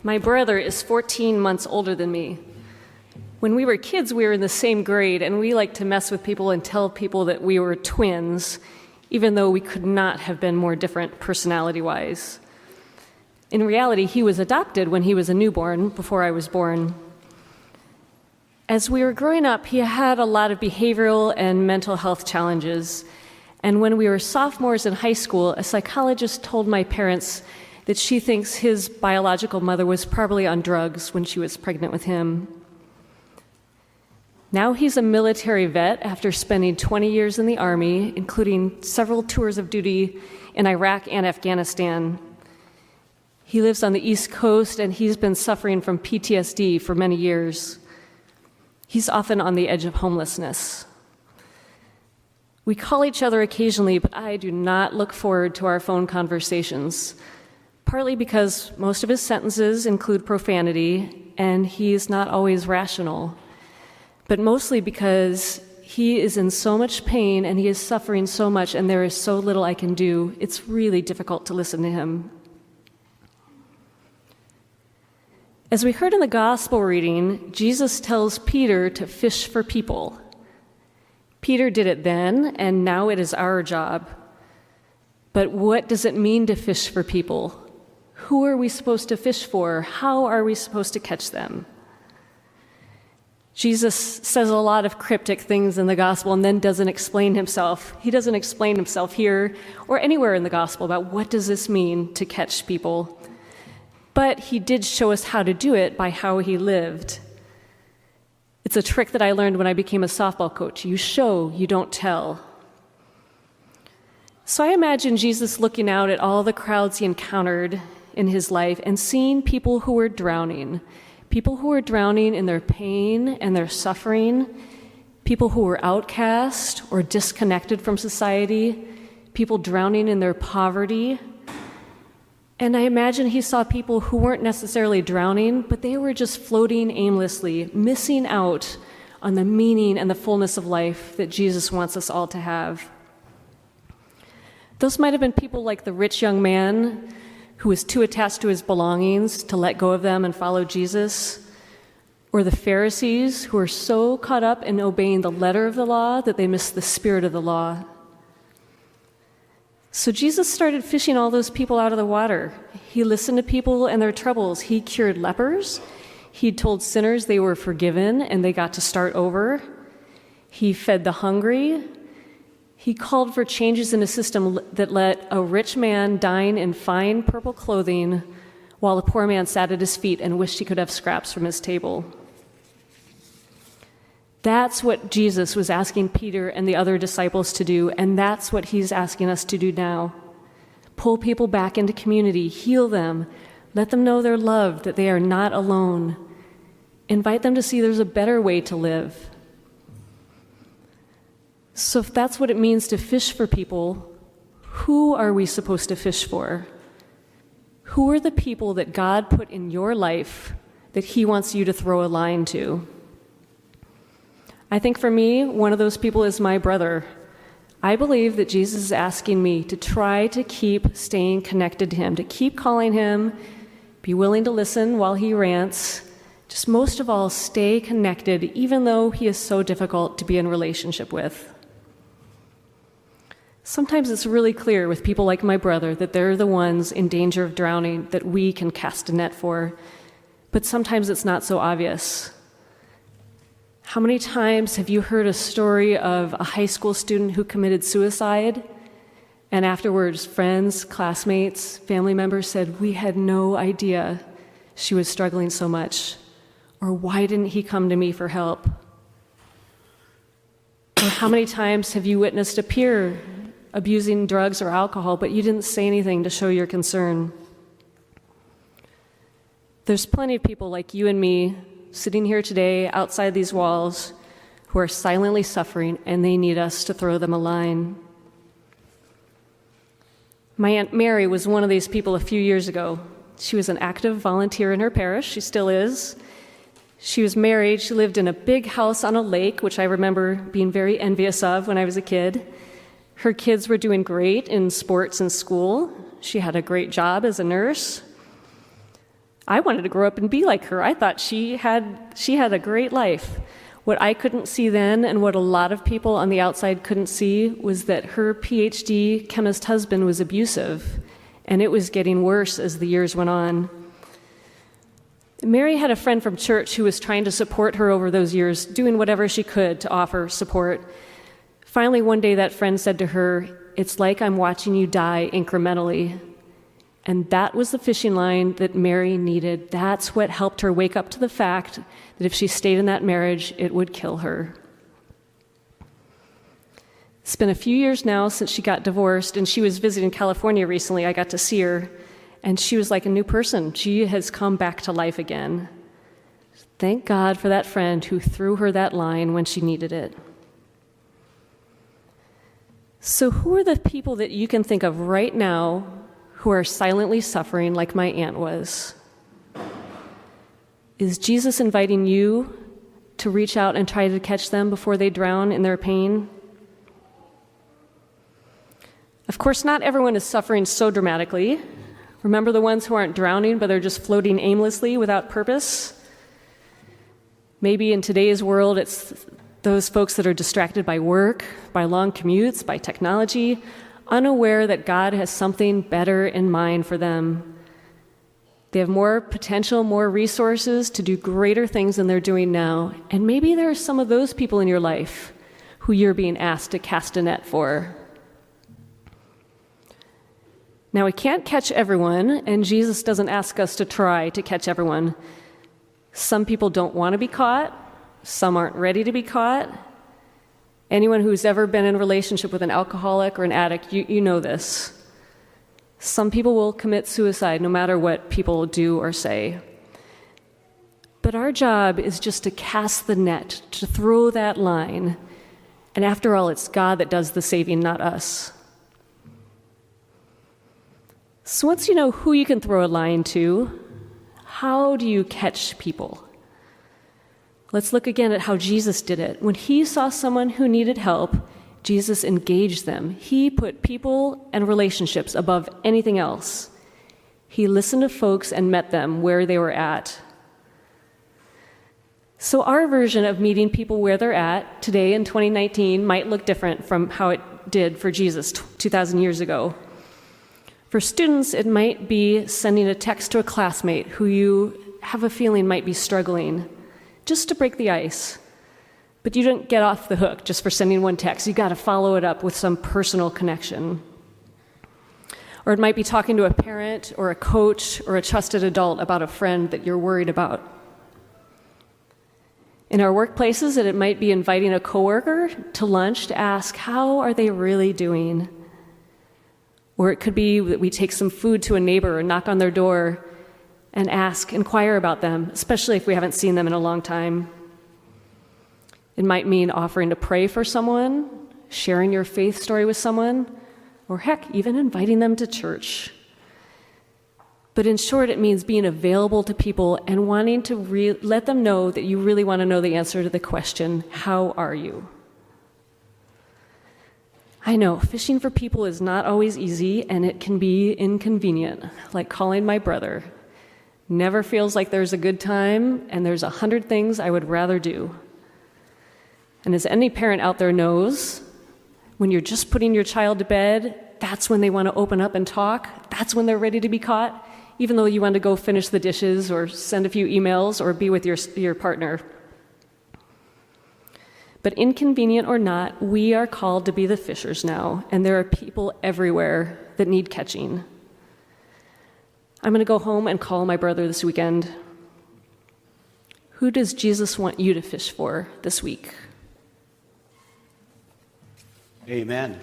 My brother is 14 months older than me. When we were kids, we were in the same grade, and we liked to mess with people and tell people that we were twins, even though we could not have been more different personality-wise. In reality, he was adopted when he was a newborn, before I was born. As we were growing up, he had a lot of behavioral and mental health challenges. And when we were sophomores in high school, a psychologist told my parents that she thinks his biological mother was probably on drugs when she was pregnant with him. Now he's a military vet after spending 20 years in the Army, including several tours of duty in Iraq and Afghanistan. He lives on the East Coast, and he's been suffering from PTSD for many years. He's often on the edge of homelessness. We call each other occasionally, but I do not look forward to our phone conversations, partly because most of his sentences include profanity, and he's not always rational, but mostly because he is in so much pain and he is suffering so much, and there is so little I can do. It's really difficult to listen to him. As we heard in the gospel reading, Jesus tells Peter to fish for people. Peter did it then, and now it is our job. But what does it mean to fish for people? Who are we supposed to fish for? How are we supposed to catch them? Jesus says a lot of cryptic things in the gospel and then doesn't explain himself. He doesn't explain himself here or anywhere in the gospel about what does this mean to catch people. But he did show us how to do it by how he lived. It's a trick that I learned when I became a softball coach. You show, you don't tell. So I imagine Jesus looking out at all the crowds he encountered in his life and seeing people who were drowning in their pain and their suffering, people who were outcast or disconnected from society, people drowning in their poverty. And I imagine he saw people who weren't necessarily drowning, but they were just floating aimlessly, missing out on the meaning and the fullness of life that Jesus wants us all to have. Those might have been people like the rich young man who was too attached to his belongings to let go of them and follow Jesus, or the Pharisees who were so caught up in obeying the letter of the law that they missed the spirit of the law. So Jesus started fishing all those people out of the water. He listened to people and their troubles. He cured lepers. He told sinners they were forgiven and they got to start over. He fed the hungry. He called for changes in a system that let a rich man dine in fine purple clothing while a poor man sat at his feet and wished he could have scraps from his table. That's what Jesus was asking Peter and the other disciples to do, and that's what he's asking us to do now. Pull people back into community, heal them, let them know they're loved, that they are not alone. Invite them to see there's a better way to live. So if that's what it means to fish for people, who are we supposed to fish for? Who are the people that God put in your life that he wants you to throw a line to? I think for me, one of those people is my brother. I believe that Jesus is asking me to try to keep staying connected to him, to keep calling him, be willing to listen while he rants. Just most of all, stay connected, even though he is so difficult to be in relationship with. Sometimes it's really clear with people like my brother that they're the ones in danger of drowning that we can cast a net for, but sometimes it's not so obvious. How many times have you heard a story of a high school student who committed suicide, and afterwards friends, classmates, family members said, "We had no idea she was struggling so much," or "Why didn't he come to me for help?" Or how many times have you witnessed a peer abusing drugs or alcohol, but you didn't say anything to show your concern? There's plenty of people like you and me sitting here today outside these walls who are silently suffering, and they need us to throw them a line. My Aunt Mary was one of these people a few years ago. She was an active volunteer in her parish. She still is. She was married. She lived in a big house on a lake, which I remember being very envious of when I was a kid. Her kids were doing great in sports and school. She had a great job as a nurse. I wanted to grow up and be like her. I thought she had a great life. What I couldn't see then, and what a lot of people on the outside couldn't see, was that her PhD chemist husband was abusive, and it was getting worse as the years went on. Mary had a friend from church who was trying to support her over those years, doing whatever she could to offer support. Finally, one day that friend said to her, "It's like I'm watching you die incrementally." And that was the fishing line that Mary needed. That's what helped her wake up to the fact that if she stayed in that marriage, it would kill her. It's been a few years now since she got divorced, and she was visiting California recently. I got to see her, and she was like a new person. She has come back to life again. Thank God for that friend who threw her that line when she needed it. So who are the people that you can think of right now who are silently suffering like my aunt was? Is Jesus inviting you to reach out and try to catch them before they drown in their pain? Of course, not everyone is suffering so dramatically. Remember the ones who aren't drowning, but they're just floating aimlessly without purpose? Maybe in today's world, it's those folks that are distracted by work, by long commutes, by technology, unaware that God has something better in mind for them. They have more potential, more resources to do greater things than they're doing now. And maybe there are some of those people in your life who you're being asked to cast a net for. Now, we can't catch everyone, and Jesus doesn't ask us to try to catch everyone. Some people don't want to be caught. Some aren't ready to be caught. Anyone who's ever been in a relationship with an alcoholic or an addict, you know this. Some people will commit suicide no matter what people do or say. But our job is just to cast the net, to throw that line. And after all, it's God that does the saving, not us. So once you know who you can throw a line to, how do you catch people? Let's look again at how Jesus did it. When he saw someone who needed help, Jesus engaged them. He put people and relationships above anything else. He listened to folks and met them where they were at. So our version of meeting people where they're at today in 2019 might look different from how it did for Jesus 2,000 years ago. For students, it might be sending a text to a classmate who you have a feeling might be struggling, just to break the ice. But you don't get off the hook just for sending one text. You got to follow it up with some personal connection. Or it might be talking to a parent or a coach or a trusted adult about a friend that you're worried about. In our workplaces, it might be inviting a coworker to lunch to ask, how are they really doing? Or it could be that we take some food to a neighbor or knock on their door and inquire about them, especially if we haven't seen them in a long time. It might mean offering to pray for someone, sharing your faith story with someone, or heck, even inviting them to church. But in short, it means being available to people and wanting to let them know that you really want to know the answer to the question, how are you? I know, fishing for people is not always easy, and it can be inconvenient, like calling my brother. Never feels like there's a good time, and there's 100 things I would rather do. And as any parent out there knows, when you're just putting your child to bed, that's when they want to open up and talk. That's when they're ready to be caught, even though you want to go finish the dishes or send a few emails or be with your partner. But inconvenient or not, we are called to be the fishers now, and there are people everywhere that need catching. I'm going to go home and call my brother this weekend. Who does Jesus want you to fish for this week? Amen.